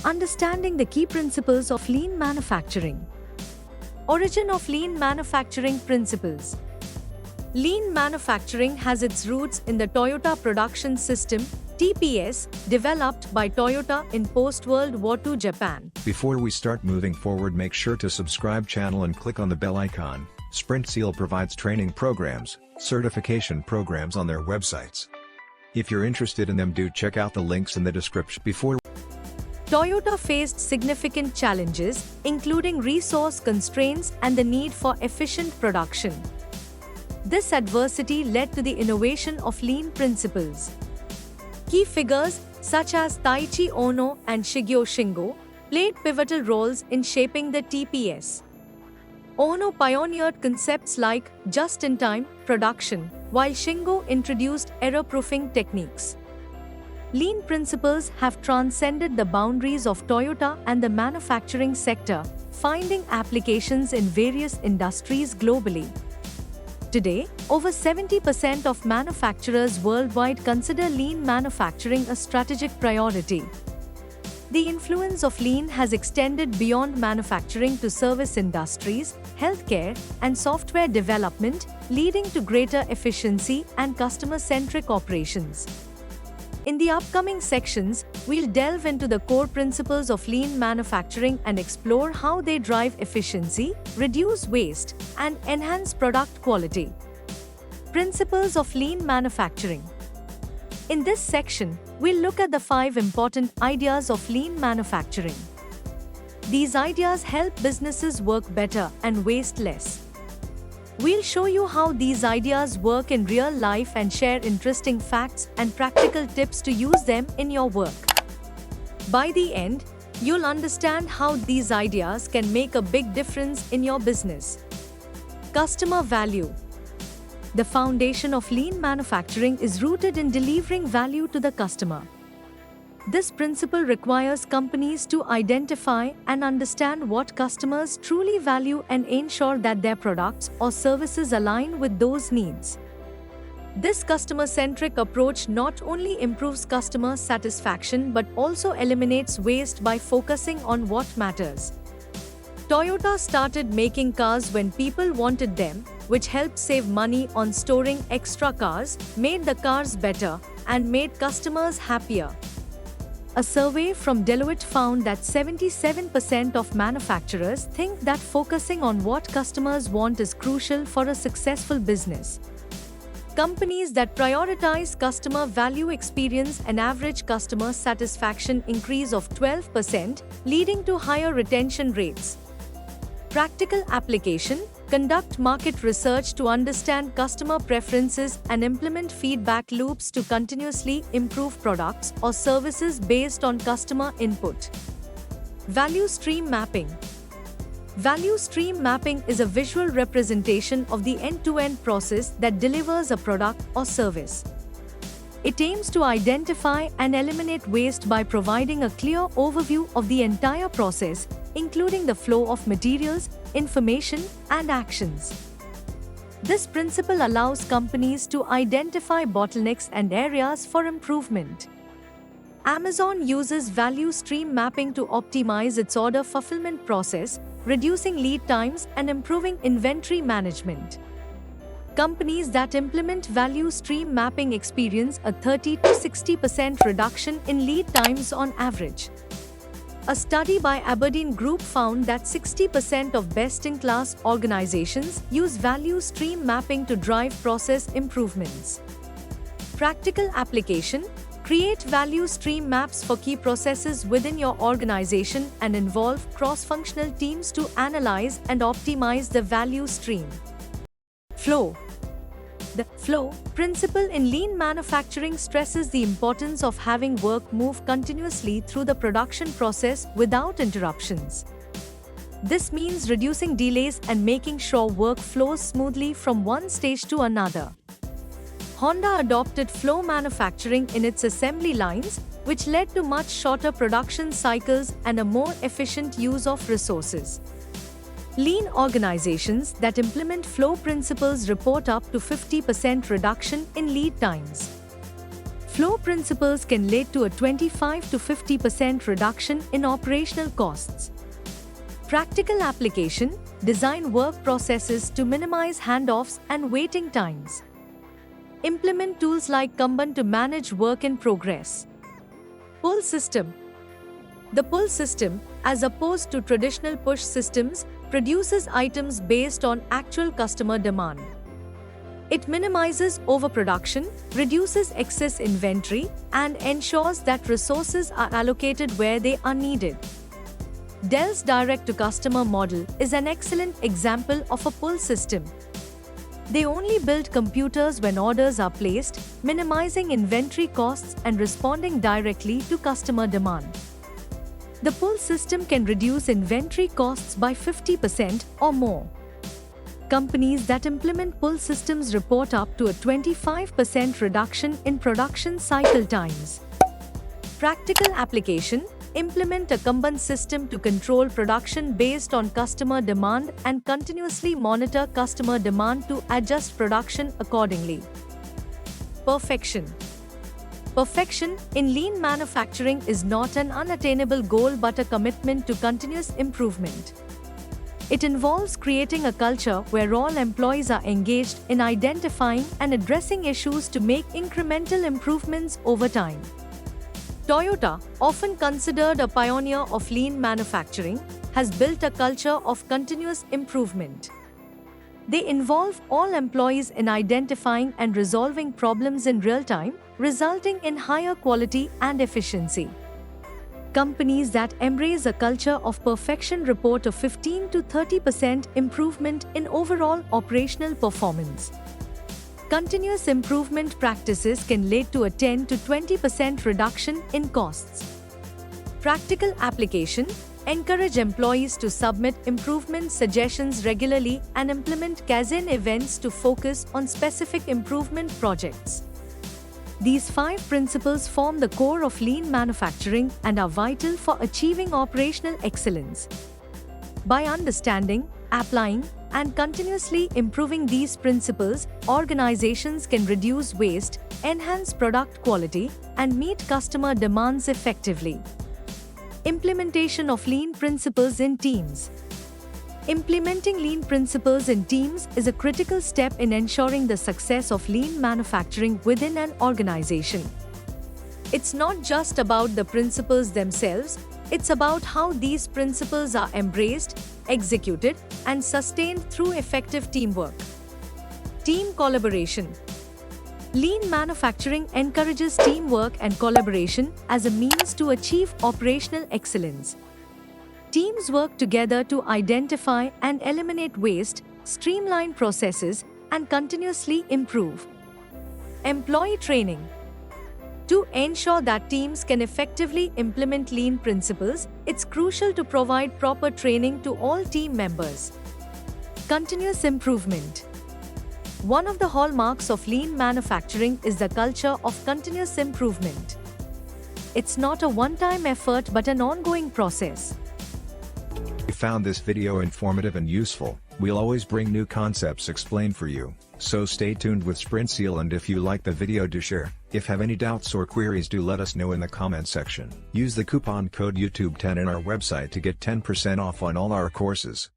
Understanding the key principles of lean manufacturing. Origin of lean manufacturing principles. Lean manufacturing has its roots in the Toyota Production System (TPS), developed by Toyota in post-World War II Japan. Before we start moving forward, make sure to subscribe channel and click on the bell icon. Sprint Seal provides training programs, certification programs on their websites. If you're interested in them, do check out the links in the description. Toyota faced significant challenges, including resource constraints and the need for efficient production. This adversity led to the innovation of lean principles. Key figures, such as Taiichi Ohno and Shigeo Shingo, played pivotal roles in shaping the TPS. Ohno pioneered concepts like just-in-time production, while Shingo introduced error-proofing techniques. Lean principles have transcended the boundaries of Toyota and the manufacturing sector, finding applications in various industries globally. Today, over 70% of manufacturers worldwide consider lean manufacturing a strategic priority. The influence of lean has extended beyond manufacturing to service industries, healthcare, and software development, leading to greater efficiency and customer-centric operations. In the upcoming sections, we'll delve into the core principles of lean manufacturing and explore how they drive efficiency, reduce waste, and enhance product quality. Principles of lean manufacturing. In this section, we'll look at the 5 important ideas of lean manufacturing. These ideas help businesses work better and waste less. We'll show you how these ideas work in real life and share interesting facts and practical tips to use them in your work. By the end, you'll understand how these ideas can make a big difference in your business. Customer value. The foundation of lean manufacturing is rooted in delivering value to the customer. This principle requires companies to identify and understand what customers truly value and ensure that their products or services align with those needs. This customer-centric approach not only improves customer satisfaction but also eliminates waste by focusing on what matters. Toyota started making cars when people wanted them, which helped save money on storing extra cars, made the cars better, and made customers happier. A survey from Deloitte found that 77% of manufacturers think that focusing on what customers want is crucial for a successful business. Companies that prioritize customer value experience an average customer satisfaction increase of 12%, leading to higher retention rates. Practical application. Conduct market research to understand customer preferences and implement feedback loops to continuously improve products or services based on customer input. Value stream mapping. Value stream mapping is a visual representation of the end-to-end process that delivers a product or service. It aims to identify and eliminate waste by providing a clear overview of the entire process, including the flow of materials, information, and actions. This principle allows companies to identify bottlenecks and areas for improvement. Amazon uses value stream mapping to optimize its order fulfillment process, reducing lead times and improving inventory management. Companies that implement value stream mapping experience a 30 to 60% reduction in lead times on average. A study by Aberdeen Group found that 60% of best-in-class organizations use value stream mapping to drive process improvements. Practical application. Create value stream maps for key processes within your organization and involve cross-functional teams to analyze and optimize the value stream. Flow. The flow principle in lean manufacturing stresses the importance of having work move continuously through the production process without interruptions. This means reducing delays and making sure work flows smoothly from one stage to another. Honda adopted flow manufacturing in its assembly lines, which led to much shorter production cycles and a more efficient use of resources. Lean organizations that implement flow principles report up to 50% reduction in lead times. flow principles can lead to a 25 to 50% reduction in operational costs. Practical application: design work processes to minimize handoffs and waiting times. Implement tools like Kanban to manage work in progress. Pull system. The pull system, as opposed to traditional push systems, produces items based on actual customer demand. It minimizes overproduction, reduces excess inventory, and ensures that resources are allocated where they are needed. Dell's direct-to-customer model is an excellent example of a pull system. They only build computers when orders are placed, minimizing inventory costs and responding directly to customer demand. The pull system can reduce inventory costs by 50% or more. Companies that implement pull systems report up to a 25% reduction in production cycle times. Practical application: implement a Kanban system to control production based on customer demand and continuously monitor customer demand to adjust production accordingly. Perfection. Perfection in lean manufacturing is not an unattainable goal but a commitment to continuous improvement. It involves creating a culture where all employees are engaged in identifying and addressing issues to make incremental improvements over time. Toyota, often considered a pioneer of lean manufacturing, has built a culture of continuous improvement. They involve all employees in identifying and resolving problems in real time, resulting in higher quality and efficiency. Companies that embrace a culture of perfection report a 15 to 30% improvement in overall operational performance. Continuous improvement practices can lead to a 10 to 20% reduction in costs. Practical application: encourage employees to submit improvement suggestions regularly and implement Kaizen events to focus on specific improvement projects. These 5 principles form the core of lean manufacturing and are vital for achieving operational excellence. By understanding, applying, and continuously improving these principles, organizations can reduce waste, enhance product quality, and meet customer demands effectively. Implementation of lean principles in teams. Implementing lean principles in teams is a critical step in ensuring the success of lean manufacturing within an organization. It's not just about the principles themselves, it's about how these principles are embraced, executed, and sustained through effective teamwork. Team collaboration. Lean manufacturing encourages teamwork and collaboration as a means to achieve operational excellence. Teams work together to identify and eliminate waste, streamline processes, and continuously improve. Employee training. To ensure that teams can effectively implement lean principles, it's crucial to provide proper training to all team members. Continuous improvement. One of the hallmarks of lean manufacturing is the culture of continuous improvement. It's not a one-time effort but an ongoing process. If you found this video informative and useful, we'll always bring new concepts explained for you, so stay tuned with SprintSeal, and if you like the video, do share. If have any doubts or queries, do let us know in the comment section. Use the coupon code YouTube10 in our website to get 10% off on all our courses.